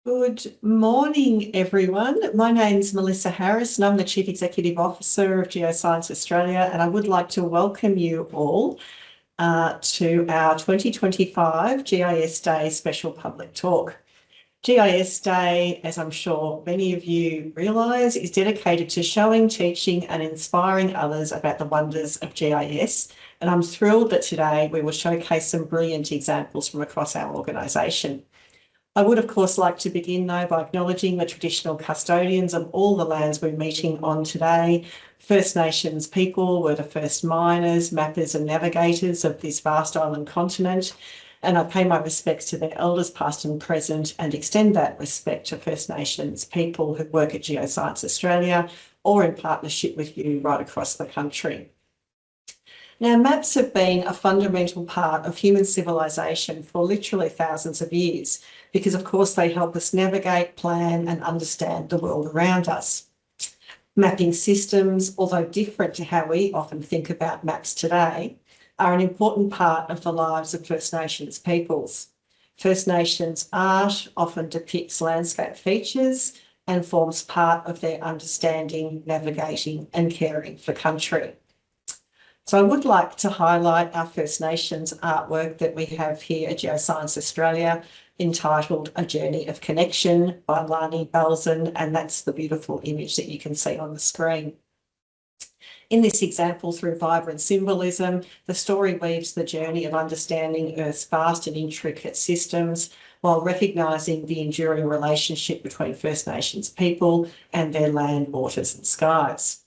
Good morning, everyone. My name's Melissa Harris and I'm the Chief Executive Officer of Geoscience Australia, and I would like to welcome you all to our 2025 GIS Day special public talk. GIS Day, as I'm sure many of you realise, is dedicated to showing, teaching and inspiring others about the wonders of GIS, and I'm thrilled that today we will showcase some brilliant examples from across our organisation. I would, of course, like to begin, though, by acknowledging the traditional custodians of all the lands we're meeting on today. First Nations people were the first miners, mappers and navigators of this vast island continent, and I pay my respects to their elders past and present and extend that respect to First Nations people who work at Geoscience Australia or in partnership with you right across the country. Now, maps have been a fundamental part of human civilization for literally thousands of years because, of course, they help us navigate, plan and understand the world around us. Mapping systems, although different to how we often think about maps today, are an important part of the lives of First Nations peoples. First Nations art often depicts landscape features and forms part of their understanding, navigating and caring for country. So I would like to highlight our First Nations artwork that we have here at Geoscience Australia, entitled A Journey of Connection by Lani Balzan, and that's the beautiful image that you can see on the screen. In this example, through vibrant symbolism, the story weaves the journey of understanding Earth's vast and intricate systems while recognising the enduring relationship between First Nations people and their land, waters and skies.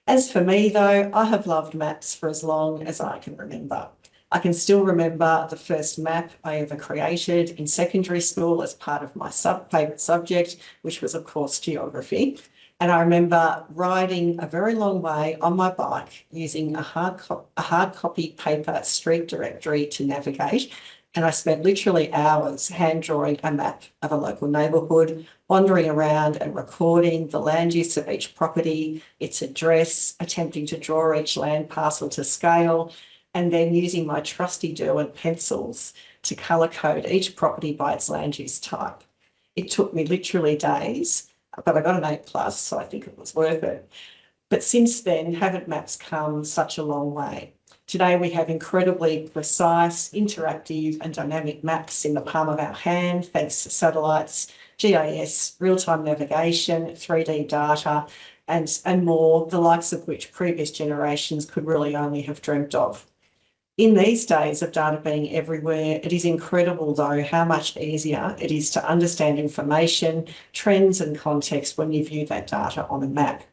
As for me, though, I have loved maps for as long as I can remember. I can still remember the first map I ever created in secondary school as part of my favourite subject, which was, of course, geography. And I remember riding a very long way on my bike using a hard copy paper street directory to navigate. And I spent literally hours hand drawing a map of a local neighbourhood, wandering around and recording the land use of each property, its address, attempting to draw each land parcel to scale, and then using my trusty Derwent pencils to colour code each property by its land use type. It took me literally days, but I got an A+, so I think it was worth it. But since then, haven't maps come such a long way? Today we have incredibly precise, interactive and dynamic maps in the palm of our hand, thanks to satellites, GIS, real-time navigation, 3D data and more, the likes of which previous generations could really only have dreamt of. In these days of data being everywhere, it is incredible, though, how much easier it is to understand information, trends and context when you view that data on a map.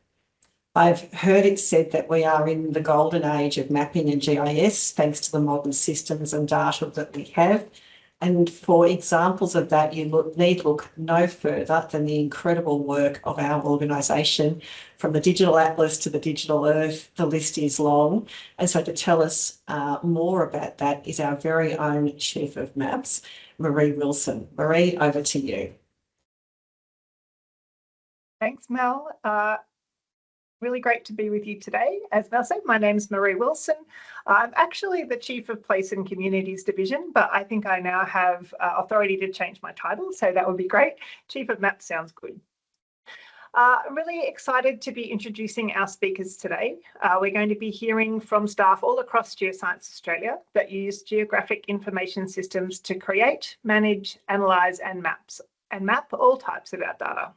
I've heard it said that we are in the golden age of mapping and GIS, thanks to the modern systems and data that we have. And for examples of that, you need look no further than the incredible work of our organisation. From the Digital Atlas to the Digital Earth, the list is long. And so to tell us more about that is our very own Chief of Maps, Marie Wilson. Marie, over to you. Thanks, Mel. Really great to be with you today. As Mel said, my name's Marie Wilson. I'm actually the Chief of Place and Communities Division, but I think I now have authority to change my title, so that would be great. Chief of Maps sounds good. I'm really excited to be introducing our speakers today. We're going to be hearing from staff all across Geoscience Australia that use geographic information systems to create, manage, analyse and map all types of our data.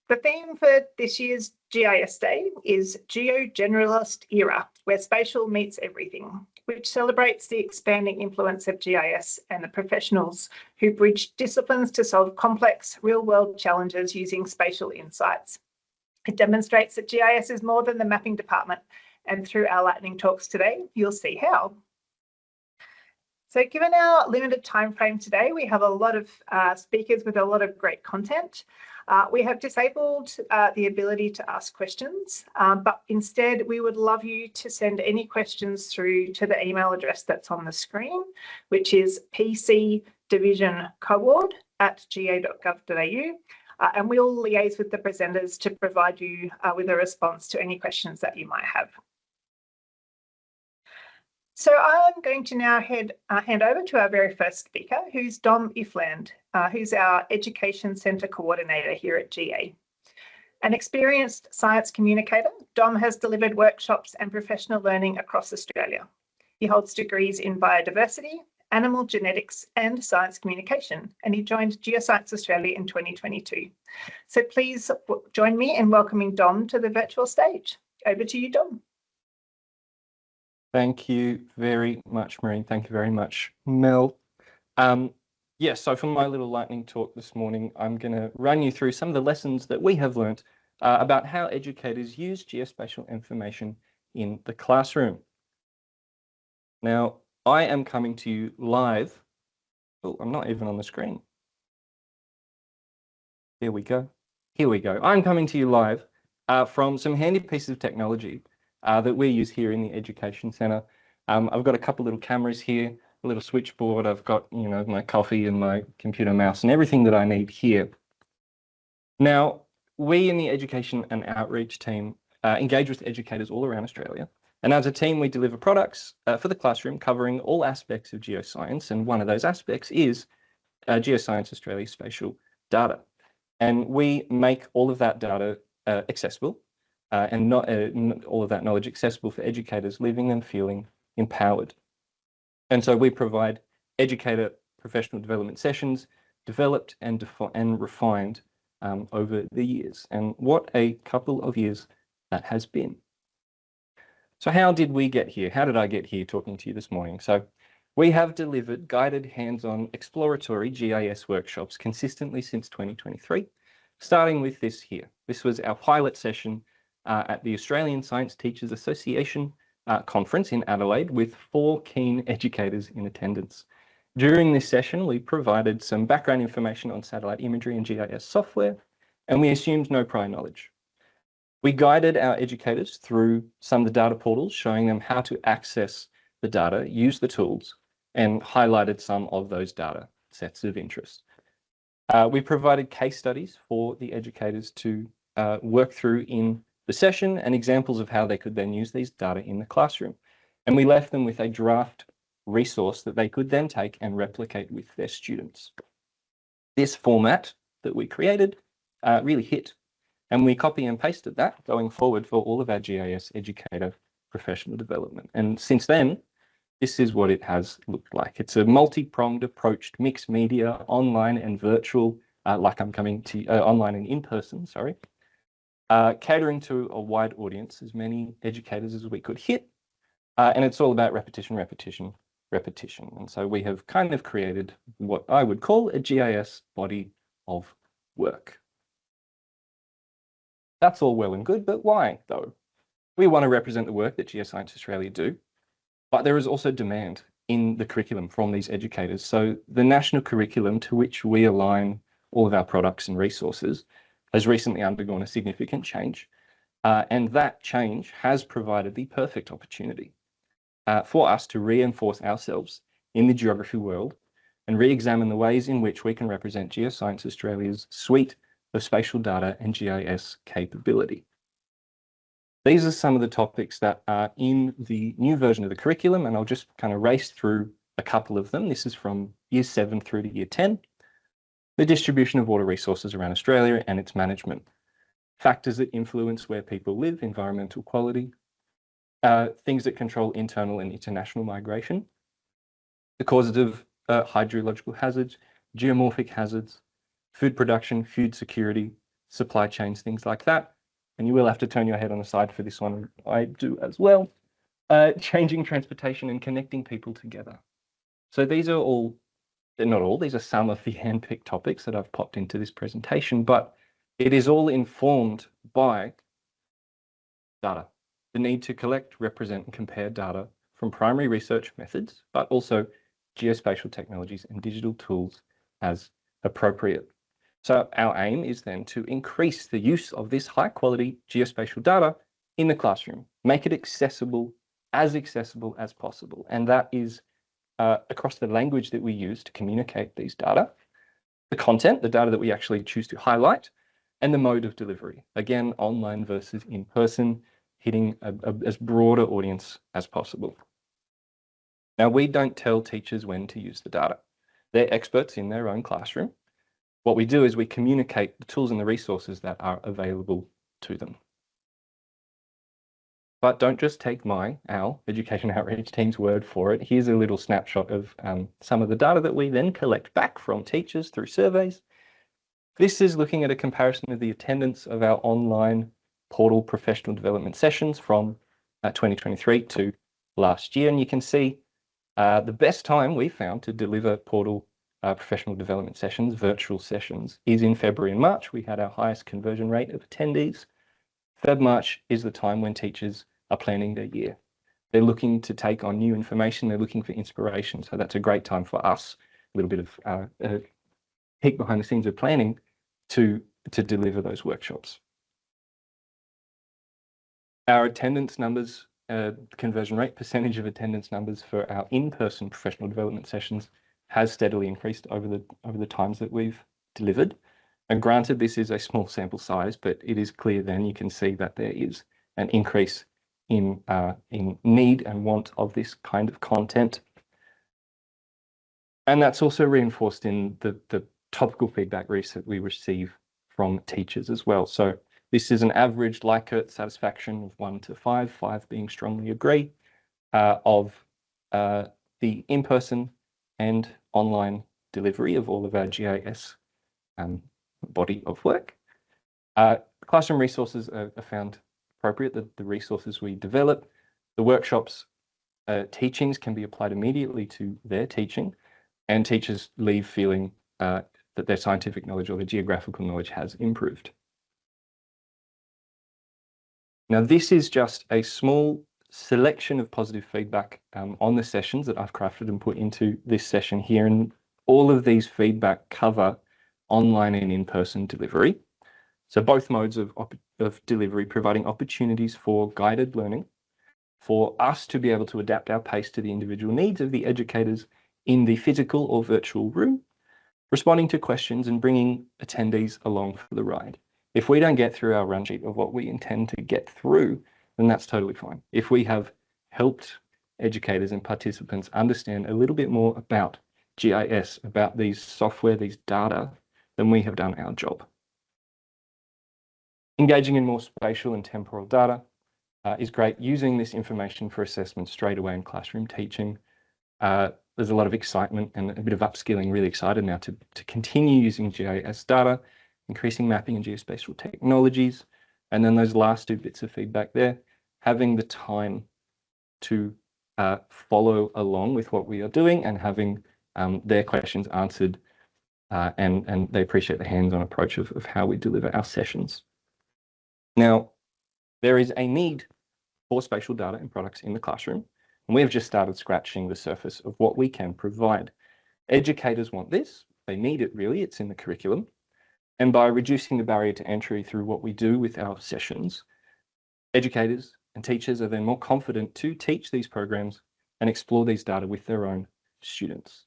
The theme for this year's GIS Day is Geo-generalist era, where spatial meets everything, which celebrates the expanding influence of GIS and the professionals who bridge disciplines to solve complex real-world challenges using spatial insights. It demonstrates that GIS is more than the mapping department, and through our lightning talks today, you'll see how. So given our limited time frame today, we have a lot of speakers with a lot of great content. We have disabled the ability to ask questions, but instead we would love you to send any questions through to the email address that's on the screen, which is pcdivisioncoord@ga.gov.au, and we'll liaise with the presenters to provide you with a response to any questions that you might have. So I'm going to now hand over to our very first speaker, who's Dom Iffland, who's our Education Centre Coordinator here at GA. An experienced science communicator, Dom has delivered workshops and professional learning across Australia. He holds degrees in biodiversity, animal genetics and science communication, and he joined Geoscience Australia in 2022. So please join me in welcoming Dom to the virtual stage. Over to you, Dom. Thank you very much, Maureen. Thank you very much, Mel. Yes, so for my little lightning talk this morning, I'm going to run you through some of the lessons that we have learnt about how educators use geospatial information in the classroom. Now, I am coming to you live. Oh, I'm not even on the screen. Here we go. Here we go. I'm coming to you live from some handy pieces of technology that we use here in the Education Centre. I've got a couple little cameras here, a little switchboard. I've got, you know, my coffee and my computer mouse and everything that I need here. Now, we in the Education and Outreach team engage with educators all around Australia. And as a team, we deliver products for the classroom covering all aspects of geoscience. And one of those aspects is Geoscience Australia spatial data. And we make all of that data accessible and not all of that knowledge accessible for educators, leaving them feeling empowered. And so we provide educator professional development sessions developed and refined over the years. And what a couple of years that has been. So how did we get here? How did I get here talking to you this morning? So we have delivered guided hands-on exploratory GIS workshops consistently since 2023, starting with this here. This was our pilot session at the Australian Science Teachers Association conference in Adelaide with 4 keen educators in attendance. During this session, we provided some background information on satellite imagery and GIS software, and we assumed no prior knowledge. We guided our educators through some of the data portals, showing them how to access the data, use the tools, and highlighted some of those data sets of interest. We provided case studies for the educators to work through in the session and examples of how they could then use these data in the classroom. And we left them with a draft resource that they could then take and replicate with their students. This format that we created really hit. And we copy and pasted that going forward for all of our GIS educator professional development. And since then, this is what it has looked like. It's a multi-pronged approach, mixed media, online and virtual, like I'm coming to online and in person, sorry, catering to a wide audience, as many educators as we could hit. And it's all about repetition, repetition, repetition. And so we have kind of created what I would call a GIS body of work. That's all well and good, but why though? We want to represent the work that Geoscience Australia do, but there is also demand in the curriculum from these educators. So the national curriculum to which we align all of our products and resources has recently undergone a significant change. And that change has provided the perfect opportunity for us to reinforce ourselves in the geography world and re-examine the ways in which we can represent Geoscience Australia's suite of spatial data and GIS capability. These are some of the topics that are in the new version of the curriculum, and I'll just kind of race through a couple of them. This is from year 7 through to year 10. The distribution of water resources around Australia and its management. Factors that influence where people live, environmental quality. Things that control internal and international migration. The causes of hydrological hazards, geomorphic hazards, food production, food security, supply chains, things like that. And you will have to turn your head on the side for this one. I do as well. Changing transportation and connecting people together. So these are all, not all, these are some of the handpicked topics that I've popped into this presentation, but it is all informed by data. The need to collect, represent, and compare data from primary research methods, but also geospatial technologies and digital tools as appropriate. So our aim is then to increase the use of this high quality geospatial data in the classroom, make it accessible as possible. And that is across the language that we use to communicate these data, the content, the data that we actually choose to highlight, and the mode of delivery. Again, online versus in person, hitting as broad an audience as possible. Now, we don't tell teachers when to use the data. They're experts in their own classroom. What we do is we communicate the tools and the resources that are available to them. But don't just take our education outreach team's word for it. Here's a little snapshot of some of the data that we then collect back from teachers through surveys. This is looking at a comparison of the attendance of our online portal professional development sessions from 2023 to last year. And you can see the best time we found to deliver portal professional development sessions, virtual sessions, is in February and March. We had our highest conversion rate of attendees. Feb-March is the time when teachers are planning their year. They're looking to take on new information. They're looking for inspiration. So that's a great time for us, a little bit of a peek behind the scenes of planning to deliver those workshops. Our attendance numbers, conversion rate, percentage of attendance numbers for our in-person professional development sessions has steadily increased over the times that we've delivered. And granted, this is a small sample size, but it is clear then you can see that there is an increase in need and want of this kind of content. And that's also reinforced in the topical feedback that we receive from teachers as well. So this is an average Likert satisfaction of 1 to 5, 5 being strongly agree, of the in-person and online delivery of all of our GIS body of work. Classroom resources are found appropriate, the resources we develop. The workshops teachings can be applied immediately to their teaching, and teachers leave feeling that their scientific knowledge or their geographical knowledge has improved. Now, this is just a small selection of positive feedback on the sessions that I've crafted and put into this session here. And all of these feedback cover online and in-person delivery. So both modes of delivery, providing opportunities for guided learning, for us to be able to adapt our pace to the individual needs of the educators in the physical or virtual room, responding to questions and bringing attendees along for the ride. If we don't get through our run sheet of what we intend to get through, then that's totally fine. If we have helped educators and participants understand a little bit more about GIS, about these software, these data, then we have done our job. Engaging in more spatial and temporal data is great. Using this information for assessment straight away in classroom teaching. There's a lot of excitement and a bit of upskilling. Really excited now to continue using GIS data, increasing mapping and geospatial technologies. And then those last 2 bits of feedback there, having the time to follow along with what we are doing and having their questions answered, and they appreciate the hands-on approach of how we deliver our sessions. Now, there is a need for spatial data and products in the classroom, and we have just started scratching the surface of what we can provide. Educators want this, they need it really, it's in the curriculum. And by reducing the barrier to entry through what we do with our sessions, educators and teachers are then more confident to teach these programs and explore these data with their own students.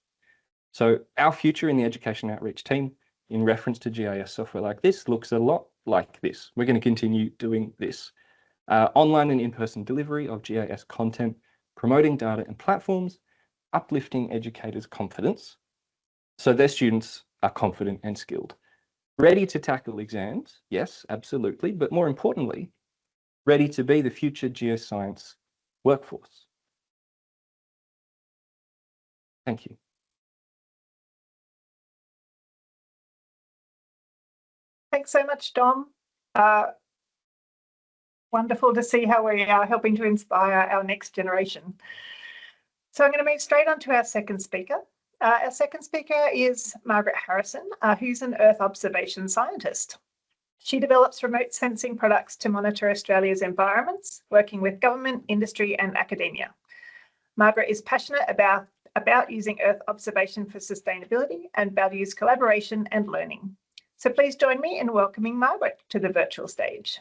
So our future in the education outreach team in reference to GIS software like this looks a lot like this. We're going to continue doing this. Online and in-person delivery of GIS content, promoting data and platforms, uplifting educators' confidence so their students are confident and skilled. Ready to tackle exams, yes, absolutely, but more importantly, ready to be the future geoscience workforce. Thank you. Thanks so much, Dom. Wonderful to see how we are helping to inspire our next generation. So I'm going to move straight on to our second speaker. Our second speaker is Margaret Harrison, who's an Earth observation scientist. She develops remote sensing products to monitor Australia's environments, working with government, industry and academia. Margaret is passionate about using Earth observation for sustainability and values collaboration and learning. So please join me in welcoming Margaret to the virtual stage.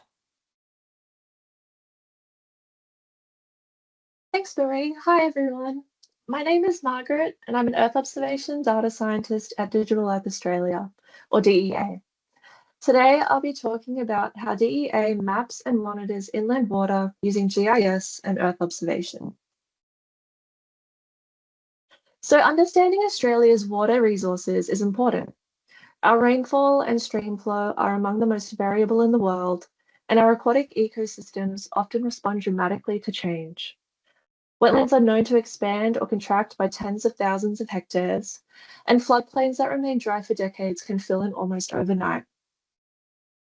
Thanks, Marie. Hi, everyone. My name is Margaret, and I'm an Earth observation data scientist at Digital Earth Australia, or DEA. Today, I'll be talking about how DEA maps and monitors inland water using GIS and Earth observation. So understanding Australia's water resources is important. Our rainfall and stream flow are among the most variable in the world, and our aquatic ecosystems often respond dramatically to change. Wetlands are known to expand or contract by tens of thousands of hectares, and floodplains that remain dry for decades can fill in almost overnight.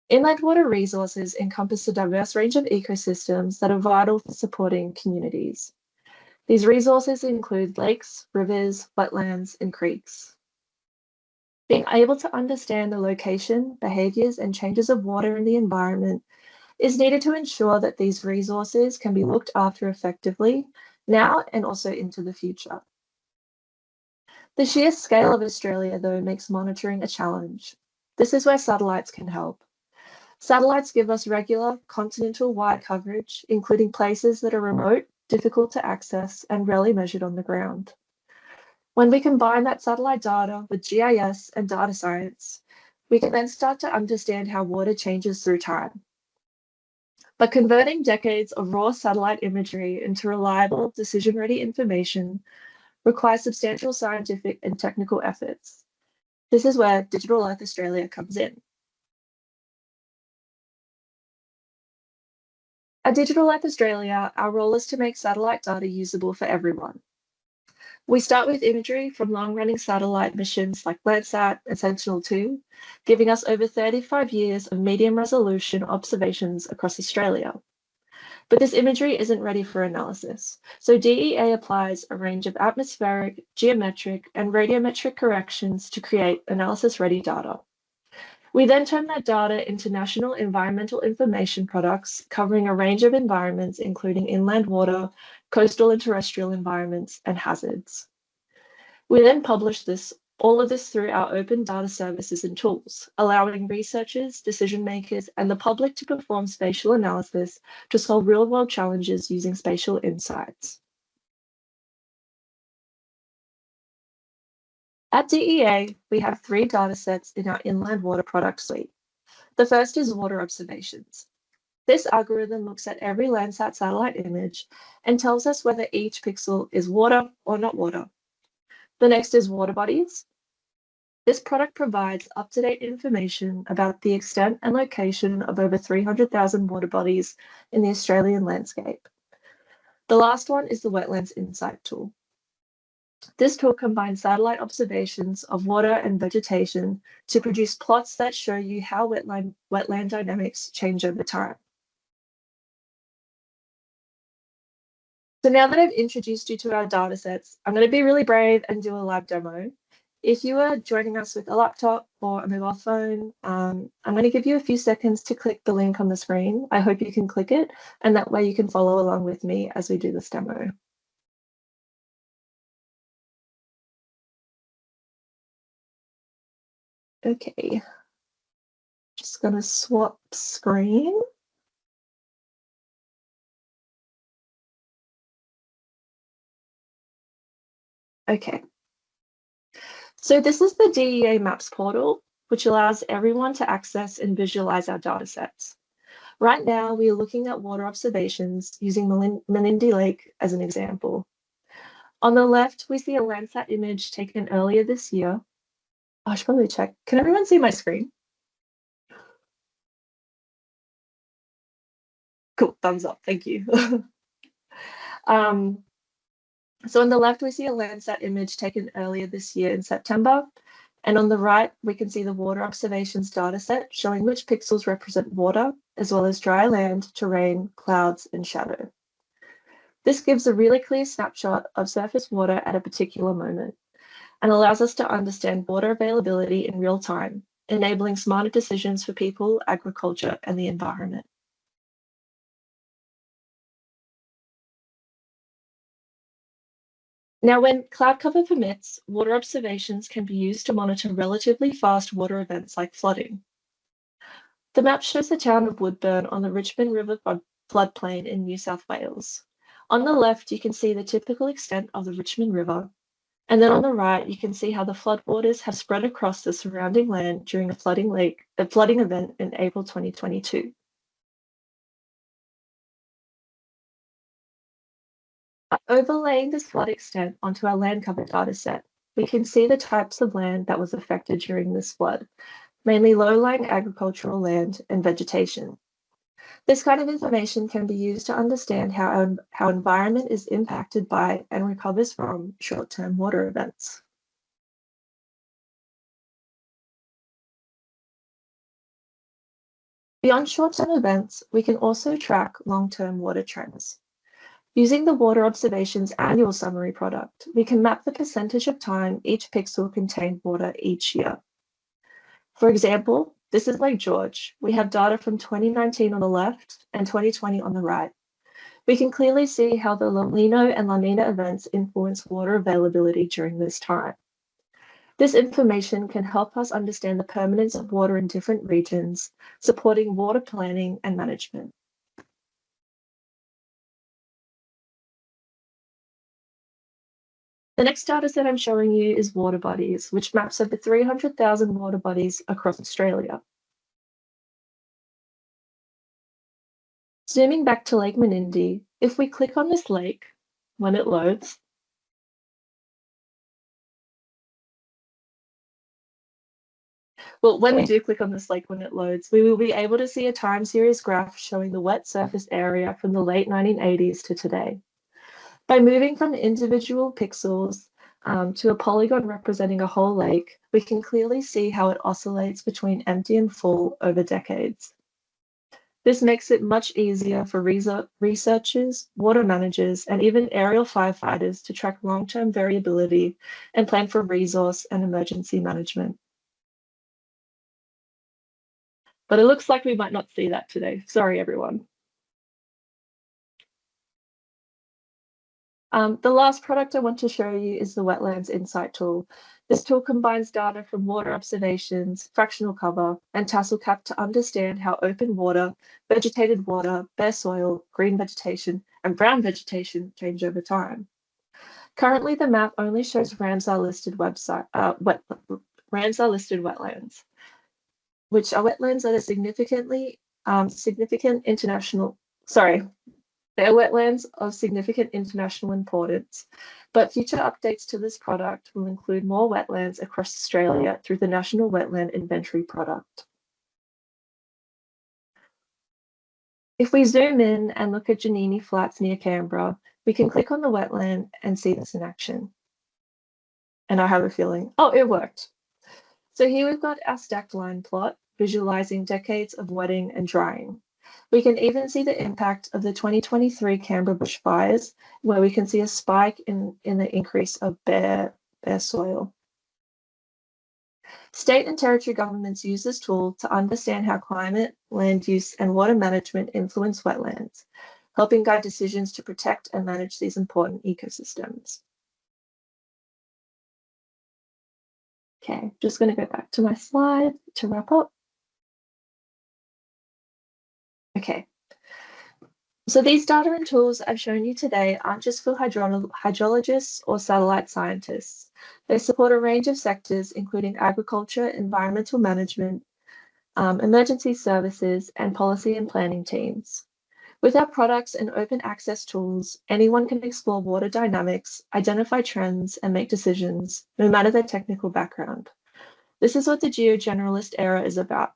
Inland water resources encompass a diverse range of ecosystems that are vital for supporting communities. These resources include lakes, rivers, wetlands, and creeks. Being able to understand the location, behaviours, and changes of water in the environment is needed to ensure that these resources can be looked after effectively now and also into the future. The sheer scale of Australia, though, makes monitoring a challenge. This is where satellites can help. Satellites give us regular, continental-wide coverage, including places that are remote, difficult to access, and rarely measured on the ground. When we combine that satellite data with GIS and data science, we can then start to understand how water changes through time. But converting decades of raw satellite imagery into reliable, decision-ready information requires substantial scientific and technical efforts. This is where Digital Earth Australia comes in. At Digital Earth Australia, our role is to make satellite data usable for everyone. We start with imagery from long-running satellite missions like Landsat and Sentinel-2, giving us over 35 years of medium-resolution observations across Australia. But this imagery isn't ready for analysis, so DEA applies a range of atmospheric, geometric, and radiometric corrections to create analysis-ready data. We then turn that data into national environmental information products covering a range of environments, including inland water, coastal and terrestrial environments, and hazards. We then publish all of this through our open data services and tools, allowing researchers, decision makers, and the public to perform spatial analysis to solve real-world challenges using spatial insights. At DEA, we have 3 datasets in our inland water product suite. The first is water observations. This algorithm looks at every Landsat satellite image and tells us whether each pixel is water or not water. The next is water bodies. This product provides up-to-date information about the extent and location of over 300,000 water bodies in the Australian landscape. The last one is the Wetlands Insight tool. This tool combines satellite observations of water and vegetation to produce plots that show you how wetland dynamics change over time. So now that I've introduced you to our datasets, I'm going to be really brave and do a live demo. If you are joining us with a laptop or a mobile phone, I'm going to give you a few seconds to click the link on the screen. I hope you can click it, and that way you can follow along with me as we do this demo. Okay, just going to swap screen. Okay, so this is the DEA Maps portal, which allows everyone to access and visualize our datasets. Right now, we are looking at water observations using Menindee Lake as an example. On the left, we see a Landsat image taken earlier this year. I should probably check. Can everyone see my screen? Cool, thumbs up, thank you. So on the left, we see a Landsat image taken earlier this year in September. And on the right, we can see the water observations dataset showing which pixels represent water, as well as dry land, terrain, clouds, and shadow. This gives a really clear snapshot of surface water at a particular moment and allows us to understand water availability in real time, enabling smarter decisions for people, agriculture, and the environment. Now, when cloud cover permits, water observations can be used to monitor relatively fast water events like flooding. The map shows the town of Woodburn on the Richmond River floodplain in New South Wales. On the left, you can see the typical extent of the Richmond River, and then on the right, you can see how the floodwaters have spread across the surrounding land during a flooding event in April 2022. Overlaying this flood extent onto our land cover dataset, we can see the types of land that was affected during this flood, mainly low-lying agricultural land and vegetation. This kind of information can be used to understand how environment is impacted by and recovers from short-term water events. Beyond short-term events, we can also track long-term water trends. Using the Water Observations Annual Summary product, we can map the percentage of time each pixel contained water each year. For example, this is Lake George. We have data from 2019 on the left and 2020 on the right. We can clearly see how the El Niño and La Niña events influence water availability during this time. This information can help us understand the permanence of water in different regions, supporting water planning and management. The next data set I'm showing you is water bodies, which maps over 300,000 water bodies across Australia. Zooming back to Lake Menindee, if we click on this lake when it loads, when we do click on this lake when it loads, we will be able to see a time series graph showing the wet surface area from the late 1980s to today. By moving from individual pixels to a polygon representing a whole lake, we can clearly see how it oscillates between empty and full over decades. This makes it much easier for researchers, water managers, and even aerial firefighters to track long-term variability and plan for resource and emergency management. But it looks like we might not see that today. Sorry, everyone. The last product I want to show you is the Wetlands Insight tool. This tool combines data from water observations, fractional cover, and tassel cap to understand how open water, vegetated water, bare soil, green vegetation, and brown vegetation change over time. Currently, the map only shows Ramsar-listed wetlands, which are wetlands that are they're wetlands of significant international importance, but future updates to this product will include more wetlands across Australia through the National Wetland Inventory product. If we zoom in and look at Giannini Flats near Canberra, we can click on the wetland and see this in action. And I have a feeling, oh, it worked. So here we've got our stacked line plot, visualizing decades of wetting and drying. We can even see the impact of the 2023 Canberra bushfires, where we can see a spike in the increase of bare soil. State and territory governments use this tool to understand how climate, land use, and water management influence wetlands, helping guide decisions to protect and manage these important ecosystems. Okay, just going to go back to my slide to wrap up. Okay, so these data and tools I've shown you today aren't just for hydrologists or satellite scientists. They support a range of sectors, including agriculture, environmental management, emergency services, and policy and planning teams. With our products and open access tools, anyone can explore water dynamics, identify trends, and make decisions, no matter their technical background. This is what the Geo-generalist era is about.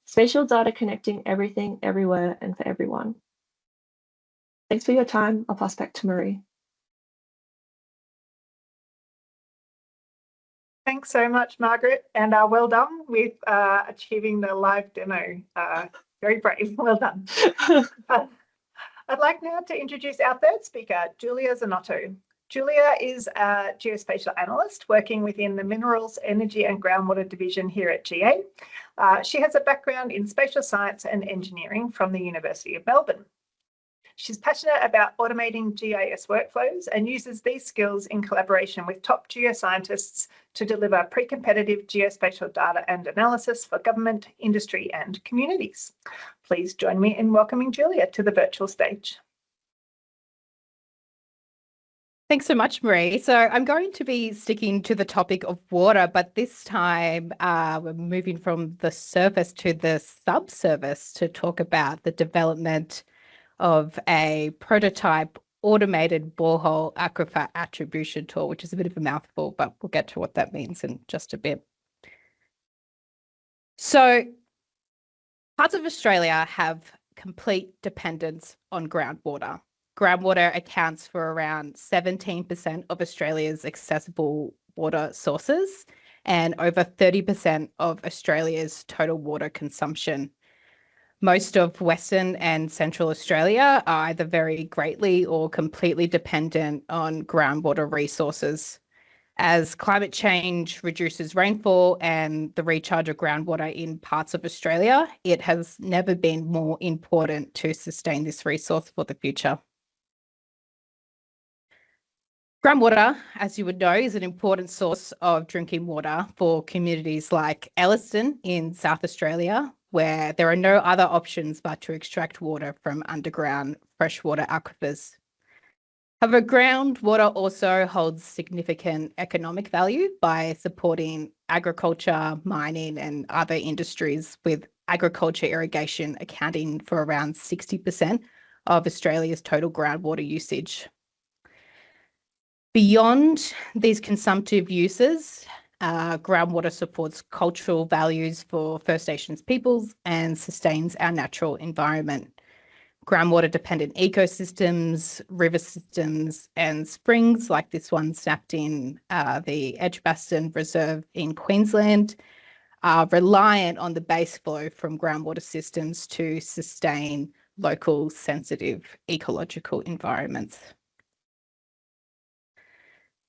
Spatial data connecting everything, everywhere, and for everyone. Thanks for your time. I'll pass back to Marie. Thanks so much, Margaret, and well done with achieving the live demo. Very brave, well done. I'd like now to introduce our third speaker, Giullia Zanotto. Giullia is a geospatial analyst working within the Minerals, Energy and Groundwater Division here at GA. She has a background in spatial science and engineering from the University of Melbourne. She's passionate about automating GIS workflows and uses these skills in collaboration with top geoscientists to deliver pre-competitive geospatial data and analysis for government, industry and communities. Please join me in welcoming Giullia to the virtual stage. Thanks so much, Marie. So I'm going to be sticking to the topic of water, but this time we're moving from the surface to the subsurface to talk about the development of a prototype automated borehole aquifer attribution tool, which is a bit of a mouthful, but we'll get to what that means in just a bit. So parts of Australia have complete dependence on groundwater. Groundwater accounts for around 17% of Australia's accessible water sources and over 30% of Australia's total water consumption. Most of Western and Central Australia are either very greatly or completely dependent on groundwater resources. As climate change reduces rainfall and the recharge of groundwater in parts of Australia, it has never been more important to sustain this resource for the future. Groundwater, as you would know, is an important source of drinking water for communities like Elliston in South Australia, where there are no other options but to extract water from underground freshwater aquifers. However, groundwater also holds significant economic value by supporting agriculture, mining, and other industries, with agriculture irrigation accounting for around 60% of Australia's total groundwater usage. Beyond these consumptive uses, groundwater supports cultural values for First Nations peoples and sustains our natural environment. Groundwater-dependent ecosystems, river systems, and springs like this one snapped in the Edgbaston Reserve in Queensland are reliant on the base flow from groundwater systems to sustain local sensitive ecological environments.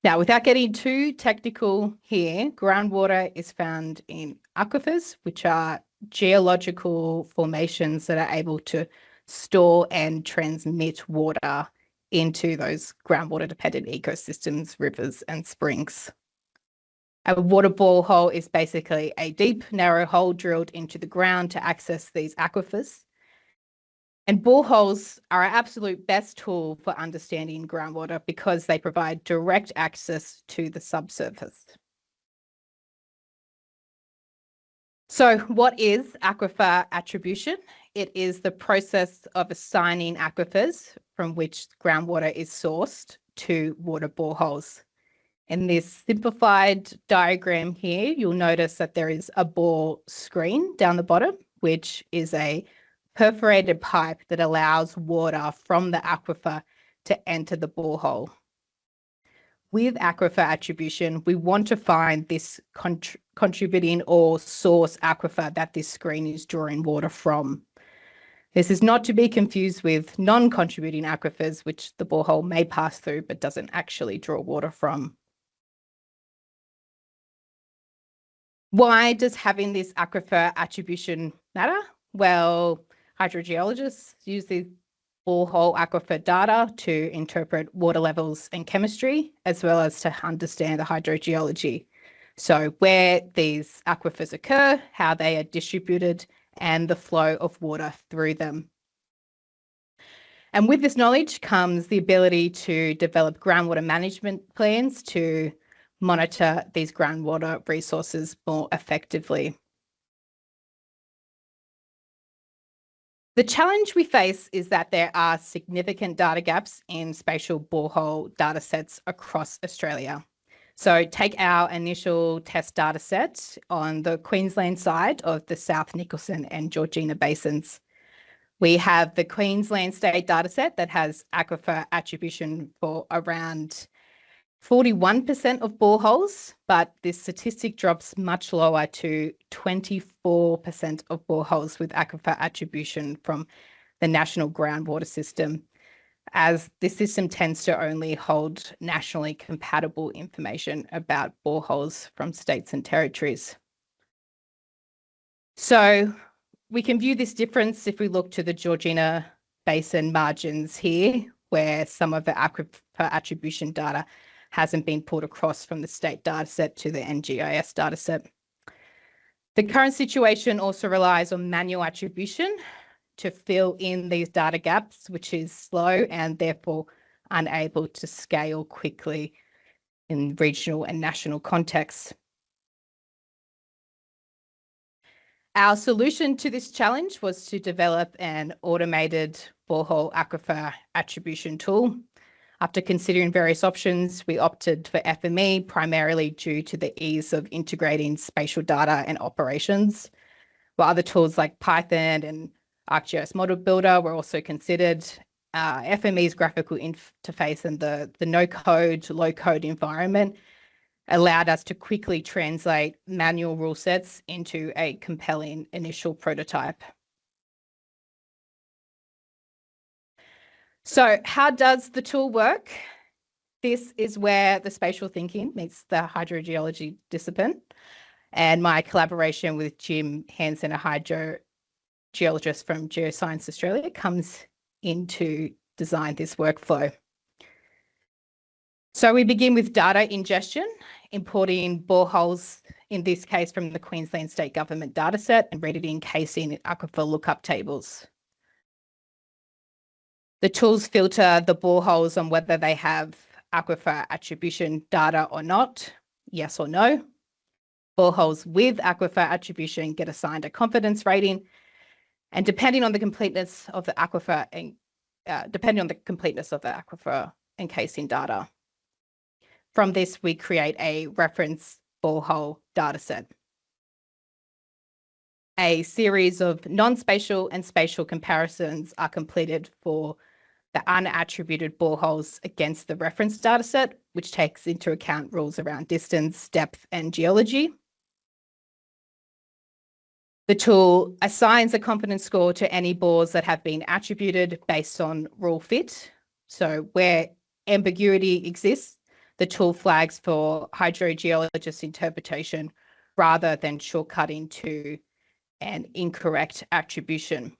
Now, without getting too technical here, groundwater is found in aquifers, which are geological formations that are able to store and transmit water into those groundwater-dependent ecosystems, rivers, and springs. A water borehole is basically a deep, narrow hole drilled into the ground to access these aquifers. And boreholes are our absolute best tool for understanding groundwater because they provide direct access to the subsurface. So what is aquifer attribution? It is the process of assigning aquifers from which groundwater is sourced to water boreholes. In this simplified diagram here, you'll notice that there is a bore screen down the bottom, which is a perforated pipe that allows water from the aquifer to enter the borehole. With aquifer attribution, we want to find this contributing or source aquifer that this screen is drawing water from. This is not to be confused with non-contributing aquifers, which the borehole may pass through but doesn't actually draw water from. Why does having this aquifer attribution matter? Well, hydrogeologists use the borehole aquifer data to interpret water levels and chemistry, as well as to understand the hydrogeology. So where these aquifers occur, how they are distributed, and the flow of water through them. And with this knowledge comes the ability to develop groundwater management plans to monitor these groundwater resources more effectively. The challenge we face is that there are significant data gaps in spatial borehole datasets across Australia. So take our initial test dataset on the Queensland side of the South Nicholson and Georgina basins. We have the Queensland state dataset that has aquifer attribution for around 41% of boreholes, but this statistic drops much lower to 24% of boreholes with aquifer attribution from the national groundwater system, as this system tends to only hold nationally compatible information about boreholes from states and territories. So we can view this difference if we look to the Georgina basin margins here, where some of the aquifer attribution data hasn't been pulled across from the state dataset to the GIS dataset. The current situation also relies on manual attribution to fill in these data gaps, which is slow and therefore unable to scale quickly in regional and national contexts. Our solution to this challenge was to develop an automated borehole aquifer attribution tool. After considering various options, we opted for FME primarily due to the ease of integrating spatial data and operations, while other tools like Python and ArcGIS Model Builder were also considered. FME's graphical interface and the no-code, low-code environment allowed us to quickly translate manual rule sets into a compelling initial prototype. So how does the tool work? This is where the spatial thinking meets the hydrogeology discipline, and my collaboration with Jim Hansen, a hydrogeologist from Geoscience Australia, comes in to design this workflow. So we begin with data ingestion, importing boreholes, in this case from the Queensland State Government dataset, and read it in casing aquifer lookup tables. The tools filter the boreholes on whether they have aquifer attribution data or not, yes or no. Boreholes with aquifer attribution get assigned a confidence rating, and depending on the completeness of the aquifer encasing data. From this, we create a reference borehole dataset. A series of non-spatial and spatial comparisons are completed for the unattributed boreholes against the reference dataset, which takes into account rules around distance, depth, and geology. The tool assigns a confidence score to any bores that have been attributed based on rule fit. So where ambiguity exists, the tool flags for hydrogeologist interpretation rather than shortcutting to an incorrect attribution.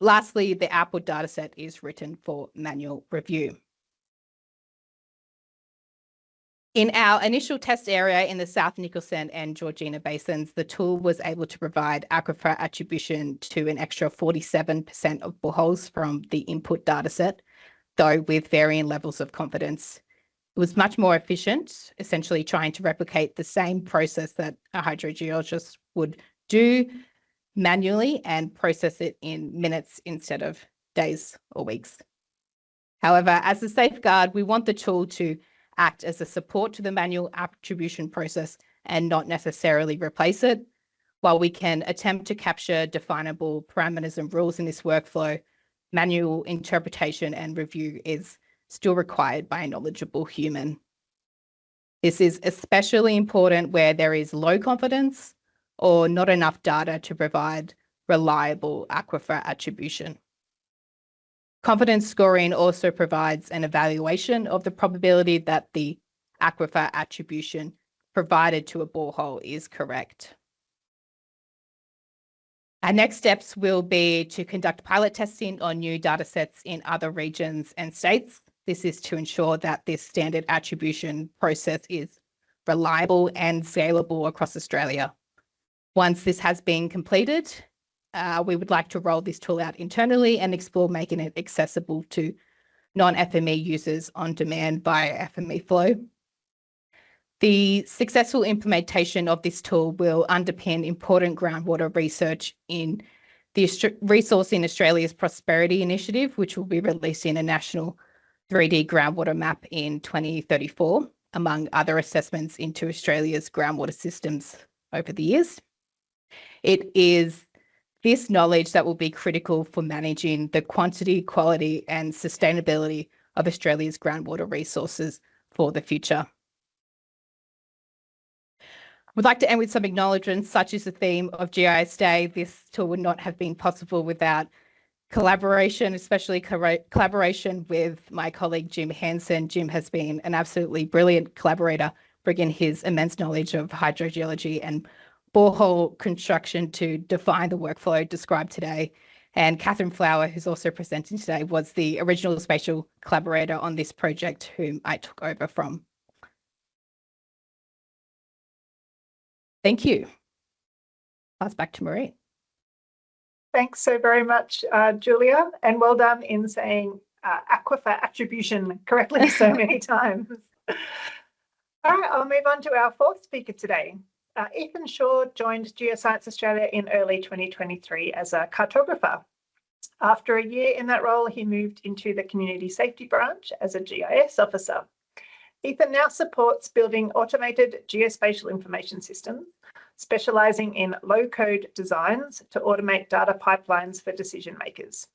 Lastly, the output dataset is written for manual review. In our initial test area in the South Nicholson and Georgina basins, the tool was able to provide aquifer attribution to an extra 47% of boreholes from the input dataset, though with varying levels of confidence. It was much more efficient, essentially trying to replicate the same process that a hydrogeologist would do manually and process it in minutes instead of days or weeks. However, as a safeguard, we want the tool to act as a support to the manual attribution process and not necessarily replace it. While we can attempt to capture definable parameters and rules in this workflow, manual interpretation and review is still required by a knowledgeable human. This is especially important where there is low confidence or not enough data to provide reliable aquifer attribution. Confidence scoring also provides an evaluation of the probability that the aquifer attribution provided to a borehole is correct. Our next steps will be to conduct pilot testing on new datasets in other regions and states. This is to ensure that this standard attribution process is reliable and scalable across Australia. Once this has been completed, we would like to roll this tool out internally and explore making it accessible to non-FME users on demand via FME Flow. The successful implementation of this tool will underpin important groundwater research in the Resourcing Australia's Prosperity Initiative, which will be releasing a national 3D groundwater map in 2034, among other assessments into Australia's groundwater systems over the years. It is this knowledge that will be critical for managing the quantity, quality, and sustainability of Australia's groundwater resources for the future. I would like to end with some acknowledgements, such as the theme of GIS Day. This tool would not have been possible without collaboration, especially collaboration with my colleague, Jim Hansen. Jim has been an absolutely brilliant collaborator, bringing his immense knowledge of hydrogeology and borehole construction to define the workflow described today. And Catherine Flower, who's also presenting today, was the original spatial collaborator on this project, whom I took over from. Thank you. Pass back to Marie. Thanks so very much, Giullia, and well done in saying aquifer attribution correctly so many times. All right, I'll move on to our fourth speaker today. Ethan Shaw joined Geoscience Australia in early 2023 as a cartographer. After a year in that role, he moved into the community safety branch as a GIS officer. Ethan now supports building automated geospatial information systems, specialising in low-code designs to automate data pipelines for decision makers.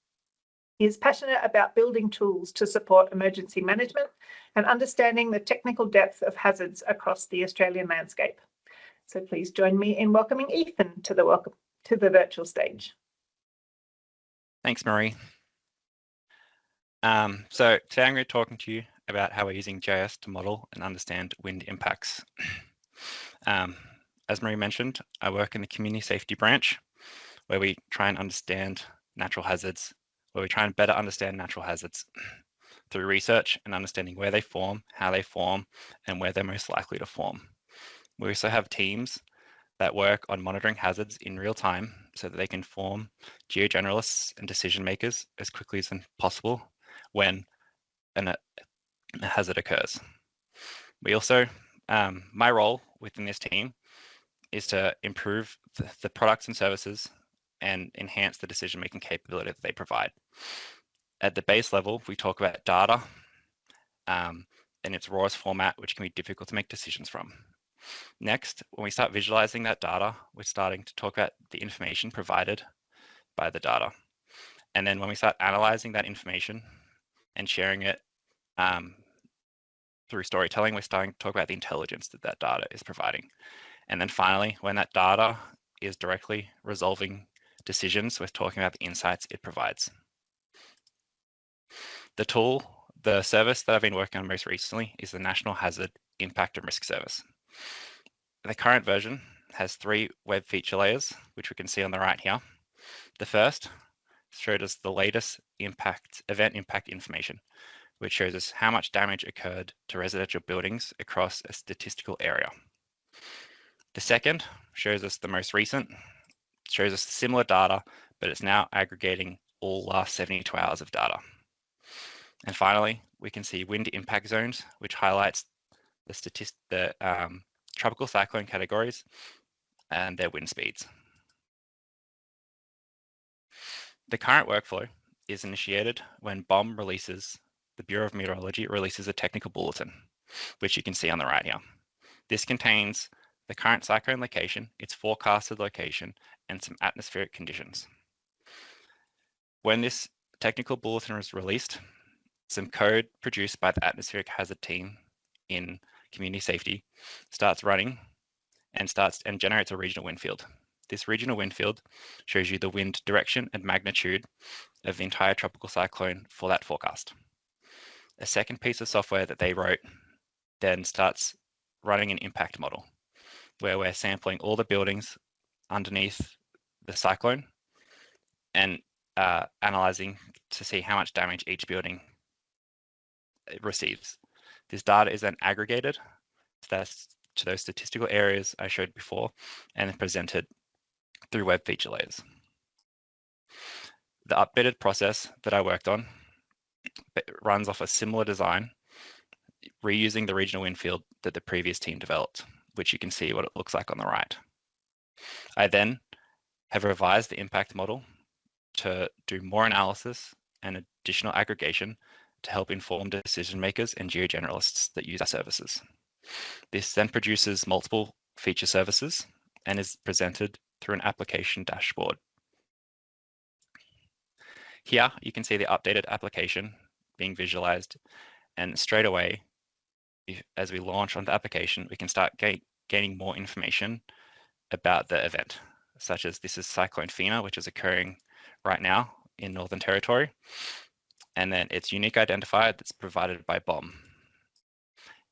He is passionate about building tools to support emergency management and understanding the technical depth of hazards across the Australian landscape. So please join me in welcoming Ethan to the virtual stage. Thanks, Marie. So today I'm going to be talking to you about how we're using GIS to model and understand wind impacts. As Marie mentioned, I work in the community safety branch where we try and understand natural hazards, through research and understanding where they form, how they form, and where they're most likely to form. We also have teams that work on monitoring hazards in real time so that they can form geo-generalists and decision makers as quickly as possible when a hazard occurs. We also, my role within this team is to improve the products and services and enhance the decision-making capability that they provide. At the base level, we talk about data in its rawest format, which can be difficult to make decisions from. Next, when we start visualizing that data, we're starting to talk about the information provided by the data. And then when we start analyzing that information and sharing it through storytelling, we're starting to talk about the intelligence that that data is providing. And then finally, when that data is directly resolving decisions, we're talking about the insights it provides. The service that I've been working on most recently is the National Hazard Impact and Risk Service. The current version has 3 web feature layers, which we can see on the right here. The first showed us the latest event impact information, which shows us how much damage occurred to residential buildings across a statistical area. The second shows us the most recent, shows us similar data, but it's now aggregating all last 72 hours of data. And finally, we can see wind impact zones, which highlights the tropical cyclone categories and their wind speeds. The current workflow is initiated when BOM releases, the Bureau of Meteorology releases a technical bulletin, which you can see on the right here. This contains the current cyclone location, its forecasted location, and some atmospheric conditions. When this technical bulletin is released, some code produced by the atmospheric hazard team in community safety starts running and generates a regional wind field. This regional wind field shows you the wind direction and magnitude of the entire tropical cyclone for that forecast. A second piece of software that they wrote then starts running an impact model where we're sampling all the buildings underneath the cyclone and analyzing to see how much damage each building receives. This data is then aggregated to those statistical areas I showed before and then presented through web feature layers. The updated process that I worked on runs off a similar design, reusing the regional wind field that the previous team developed, which you can see what it looks like on the right. I then have revised the impact model to do more analysis and additional aggregation to help inform decision makers and geo-generalists that use our services. This then produces multiple feature services and is presented through an application dashboard. Here you can see the updated application being visualized, and straight away, as we launch on the application, we can start gaining more information about the event, such as this is Cyclone Fina, which is occurring right now in Northern Territory, and then its unique identifier that's provided by BOM.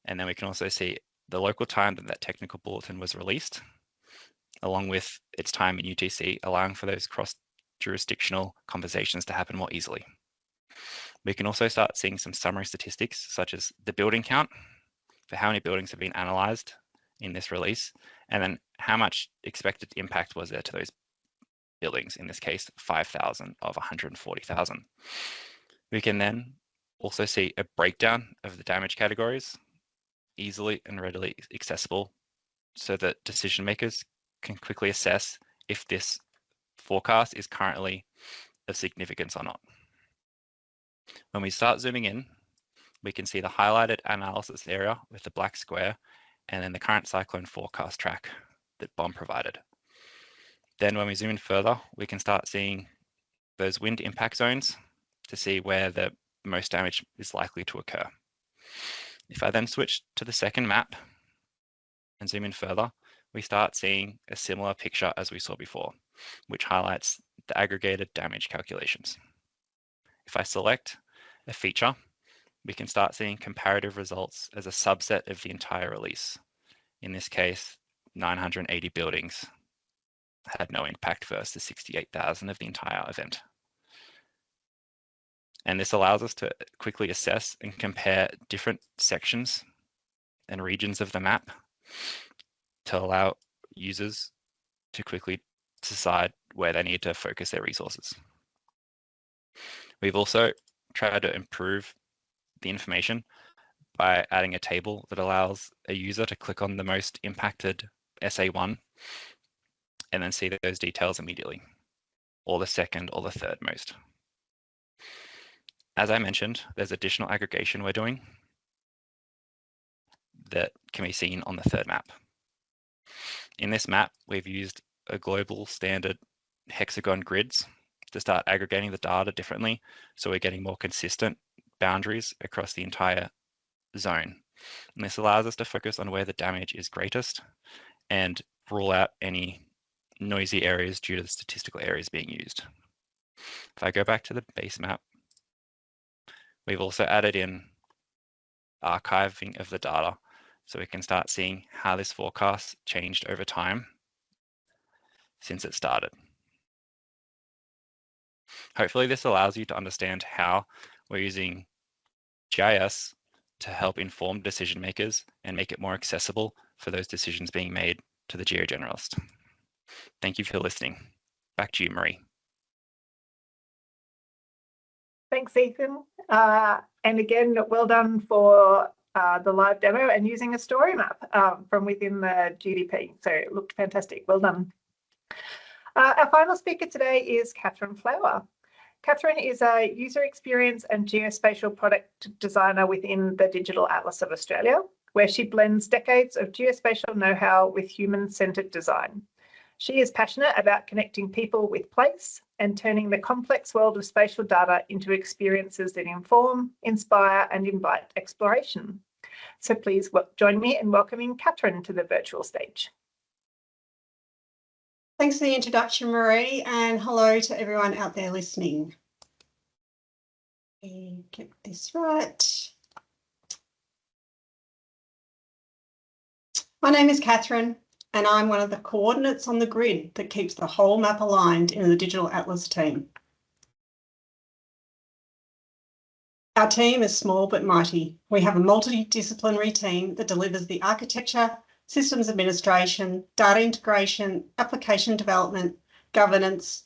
And then we can also see the local time that technical bulletin was released, along with its time in UTC, allowing for those cross-jurisdictional conversations to happen more easily. We can also start seeing some summary statistics, such as the building count for how many buildings have been analyzed in this release, and then how much expected impact was there to those buildings, in this case, 5,000 of 140,000. We can then also see a breakdown of the damage categories, easily and readily accessible, so that decision makers can quickly assess if this forecast is currently of significance or not. When we start zooming in, we can see the highlighted analysis area with the black square and then the current cyclone forecast track that BOM provided. Then when we zoom in further, we can start seeing those wind impact zones to see where the most damage is likely to occur. If I then switch to the second map and zoom in further, we start seeing a similar picture as we saw before, which highlights the aggregated damage calculations. If I select a feature, we can start seeing comparative results as a subset of the entire release. In this case, 980 buildings had no impact versus 68,000 of the entire event. And this allows us to quickly assess and compare different sections and regions of the map to allow users to quickly decide where they need to focus their resources. We've also tried to improve the information by adding a table that allows a user to click on the most impacted SA1 and then see those details immediately, or the second or the third most. As I mentioned, there's additional aggregation we're doing that can be seen on the third map. In this map, we've used a global standard hexagon grids to start aggregating the data differently, so we're getting more consistent boundaries across the entire zone. And this allows us to focus on where the damage is greatest and rule out any noisy areas due to the statistical areas being used. If I go back to the base map, we've also added in archiving of the data so we can start seeing how this forecast changed over time since it started. Hopefully this allows you to understand how we're using GIS to help inform decision makers and make it more accessible for those decisions being made to the Geo-generalist. Thank you for listening. Back to you, Marie. Thanks, Ethan. And again, well done for the live demo and using a story map from within the GDP. So it looked fantastic. Well done. Our final speaker today is Catherine Flower. Catherine is a user experience and geospatial product designer within the Digital Atlas of Australia, where she blends decades of geospatial know-how with human-centred design. She is passionate about connecting people with place and turning the complex world of spatial data into experiences that inform, inspire, and invite exploration. So please join me in welcoming Catherine to the virtual stage. Thanks for the introduction, Marie, and hello to everyone out there listening. Get this right. My name is Catherine, and I'm one of the coordinates on the grid that keeps the whole map aligned in the Digital Atlas team. Our team is small but mighty. We have a multidisciplinary team that delivers the architecture, systems administration, data integration, application development, governance,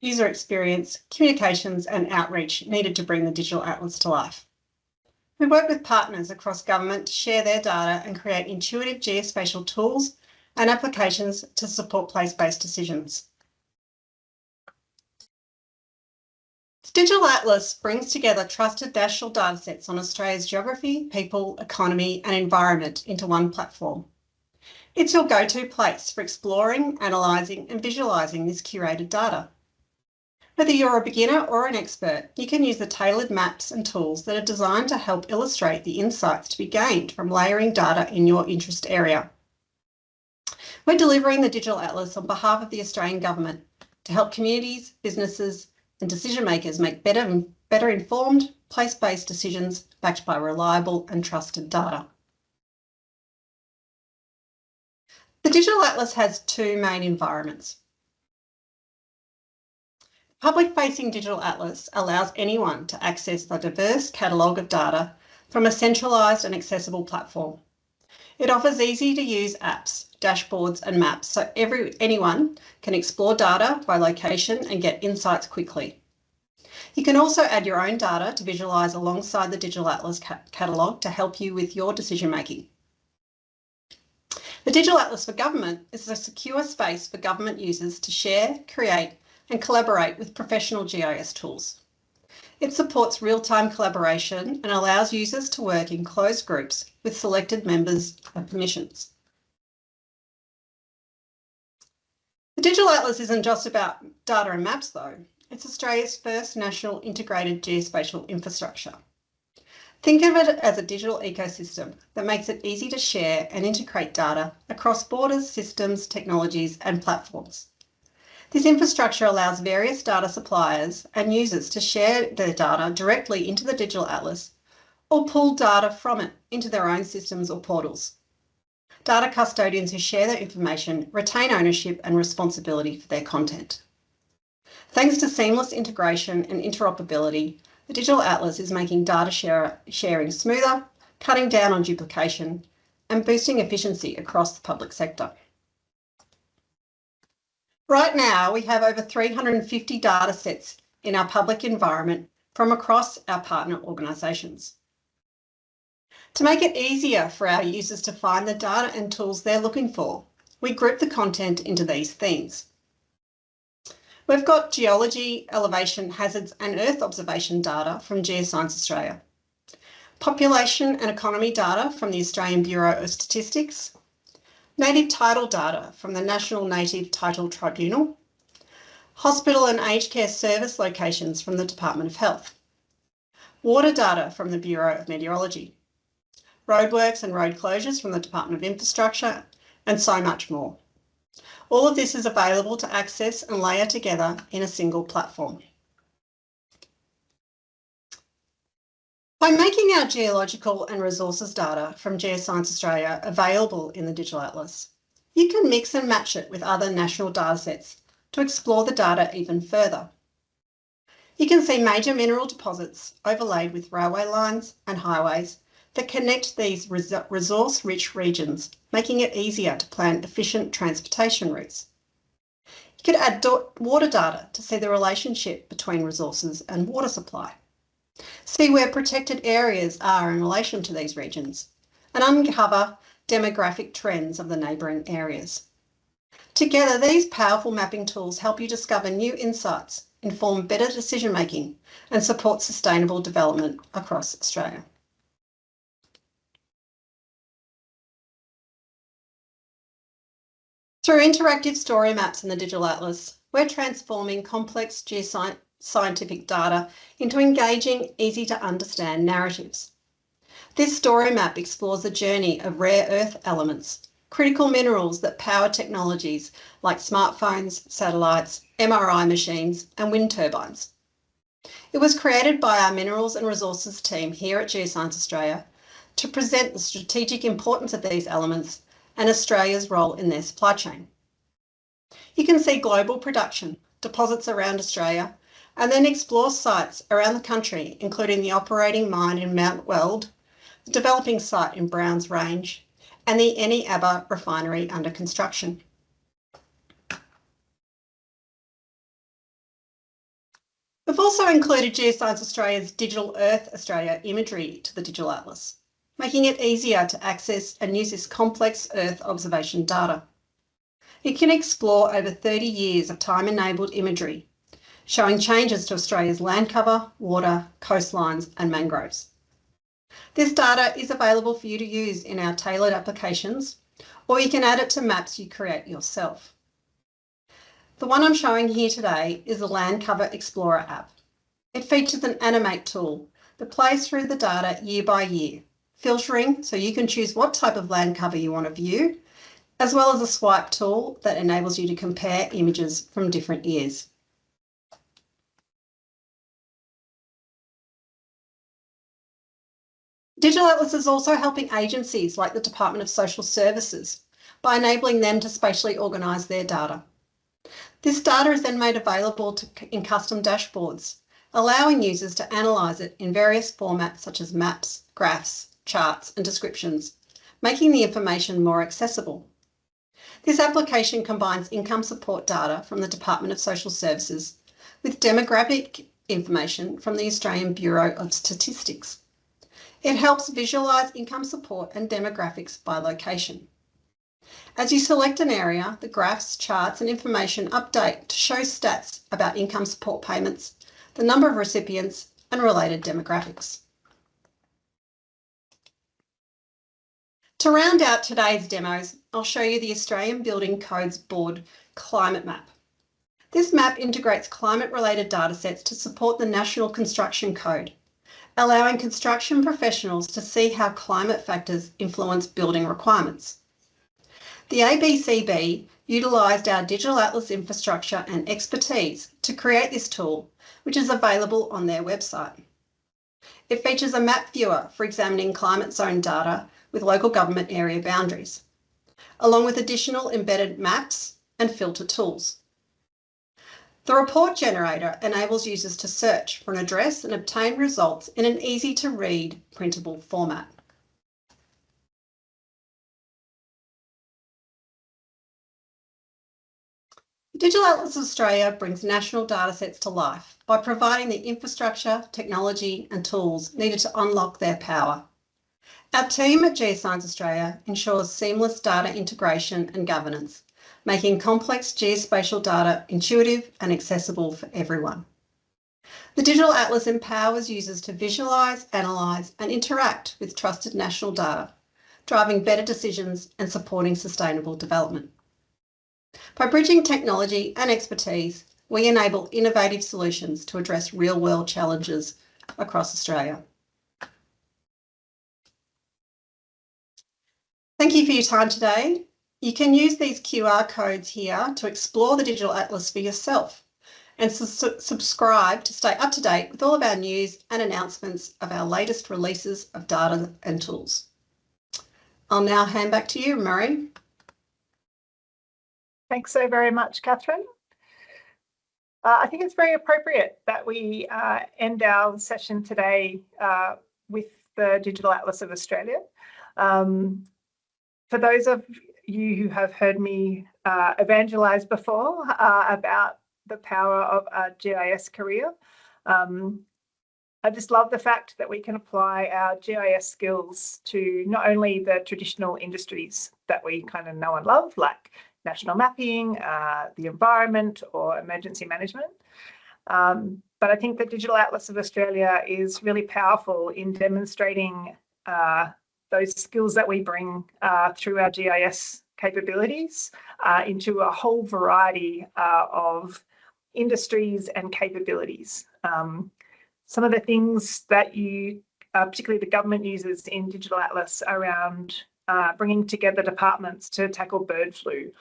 user experience, communications and outreach needed to bring the Digital Atlas to life. We work with partners across government to share their data and create intuitive geospatial tools and applications to support place-based decisions. The Digital Atlas brings together trusted national datasets on Australia's geography, people, economy and environment into one platform. It's your go-to place for exploring, analysing and visualising this curated data. Whether you're a beginner or an expert, you can use the tailored maps and tools that are designed to help illustrate the insights to be gained from layering data in your interest area. We're delivering the Digital Atlas on behalf of the Australian Government to help communities, businesses and decision makers make better informed, place-based decisions backed by reliable and trusted data. The Digital Atlas has two main environments. Public-facing Digital Atlas allows anyone to access the diverse catalogue of data from a centralised and accessible platform. It offers easy-to-use apps, dashboards and maps so anyone can explore data by location and get insights quickly. You can also add your own data to visualise alongside the Digital Atlas catalogue to help you with your decision making. The Digital Atlas for Government is a secure space for government users to share, create and collaborate with professional GIS tools. It supports real-time collaboration and allows users to work in closed groups with selected members of permissions. The Digital Atlas isn't just about data and maps though. It's Australia's first national integrated geospatial infrastructure. Think of it as a digital ecosystem that makes it easy to share and integrate data across borders, systems, technologies, and platforms. This infrastructure allows various data suppliers and users to share their data directly into the Digital Atlas or pull data from it into their own systems or portals. Data custodians who share their information retain ownership and responsibility for their content. Thanks to seamless integration and interoperability, the Digital Atlas is making data sharing smoother, cutting down on duplication, and boosting efficiency across the public sector. Right now, we have over 350 data sets in our public environment from across our partner organisations. To make it easier for our users to find the data and tools they're looking for, we group the content into these themes. We've got geology, elevation, hazards and Earth observation data from Geoscience Australia, population and economy data from the Australian Bureau of Statistics, native title data from the National Native Title Tribunal, hospital and aged care service locations from the Department of Health, water data from the Bureau of Meteorology, roadworks and road closures from the Department of Infrastructure, and so much more. All of this is available to access and layer together in a single platform. By making our geological and resources data from Geoscience Australia available in the Digital Atlas, you can mix and match it with other national datasets to explore the data even further. You can see major mineral deposits overlaid with railway lines and highways that connect these resource-rich regions, making it easier to plan efficient transportation routes. You could add water data to see the relationship between resources and water supply. See where protected areas are in relation to these regions and uncover demographic trends of the neighbouring areas. Together, these powerful mapping tools help you discover new insights, inform better decision making and support sustainable development across Australia. Through interactive story maps in the Digital Atlas, we're transforming complex geoscientific data into engaging, easy to understand narratives. This story map explores the journey of rare earth elements, critical minerals that power technologies like smartphones, satellites, MRI machines and wind turbines. It was created by our Minerals and Resources team here at Geoscience Australia to present the strategic importance of these elements and Australia's role in their supply chain. You can see global production, deposits around Australia, and then explore sites around the country, including the operating mine in Mount Weld, the developing site in Browns Range, and the Eneabba refinery under construction. We've also included Geoscience Australia's Digital Earth Australia imagery to the Digital Atlas, making it easier to access and use this complex Earth observation data. You can explore over 30 years of time-enabled imagery, showing changes to Australia's land cover, water, coastlines and mangroves. This data is available for you to use in our tailored applications, or you can add it to maps you create yourself. The one I'm showing here today is the Land Cover Explorer app. It features an animate tool that plays through the data year by year, filtering so you can choose what type of land cover you want to view, as well as a swipe tool that enables you to compare images from different years. Digital Atlas is also helping agencies like the Department of Social Services by enabling them to spatially organise their data. This data is then made available in custom dashboards, allowing users to analyse it in various formats such as maps, graphs, charts and descriptions, making the information more accessible. This application combines income support data from the Department of Social Services with demographic information from the Australian Bureau of Statistics. It helps visualise income support and demographics by location. As you select an area, the graphs, charts and information update to show stats about income support payments, the number of recipients and related demographics. To round out today's demos, I'll show you the Australian Building Codes Board Climate Map. This map integrates climate-related datasets to support the National Construction Code, allowing construction professionals to see how climate factors influence building requirements. The ABCB utilised our digital atlas infrastructure and expertise to create this tool, which is available on their website. It features a map viewer for examining climate zone data with local government area boundaries, along with additional embedded maps and filter tools. The report generator enables users to search for an address and obtain results in an easy-to-read printable format. Digital Atlas Australia brings national datasets to life by providing the infrastructure, technology and tools needed to unlock their power. Our team at Geoscience Australia ensures seamless data integration and governance, making complex geospatial data intuitive and accessible for everyone. The Digital Atlas empowers users to visualise, analyse and interact with trusted national data, driving better decisions and supporting sustainable development. By bridging technology and expertise, we enable innovative solutions to address real-world challenges across Australia. Thank you for your time today. You can use these QR codes here to explore the Digital Atlas for yourself and subscribe to stay up to date with all of our news and announcements of our latest releases of data and tools. I'll now hand back to you, Murray. Thanks so very much, Catherine. I think it's very appropriate that we end our session today with the Digital Atlas of Australia. For those of you who have heard me evangelise before about the power of a GIS career, I just love the fact that we can apply our GIS skills to not only the traditional industries that we kind of know and love, like national mapping, the environment or emergency management. But I think the Digital Atlas of Australia is really powerful in demonstrating those skills that we bring through our GIS capabilities into a whole variety of industries and capabilities. Some of the things that you, particularly the government uses in Digital Atlas around bringing together departments to tackle bird flu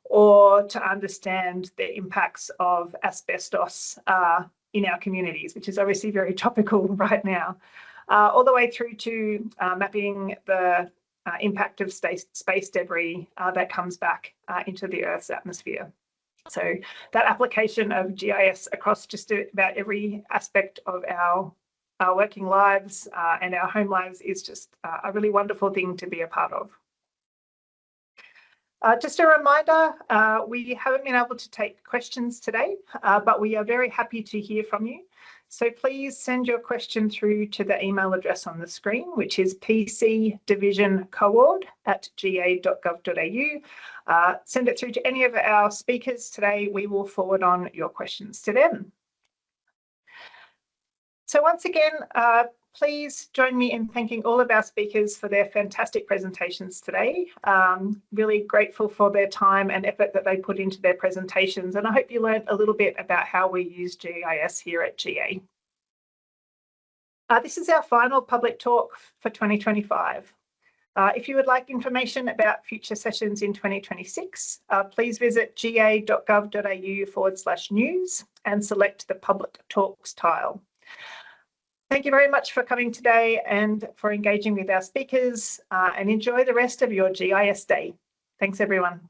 or to understand the impacts of asbestos in our communities, which is obviously very topical right now, all the way through to mapping the impact of space debris that comes back into the Earth's atmosphere. So that application of GIS across just about every aspect of our working lives and our home lives is just a really wonderful thing to be a part of. Just a reminder, we haven't been able to take questions today, but we are very happy to hear from you. So please send your question through to the email address on the screen, which is pcdivisioncoord@ga.gov.au. Send it through to any of our speakers today. We will forward on your questions to them. So once again, please join me in thanking all of our speakers for their fantastic presentations today. Really grateful for their time and effort that they put into their presentations, and I hope you learned a little bit about how we use GIS here at GA. This is our final public talk for 2025. If you would like information about future sessions in 2026, please visit ga.gov.au/news and select the public talks tile. Thank you very much for coming today and for engaging with our speakers, and enjoy the rest of your GIS day. Thanks, everyone.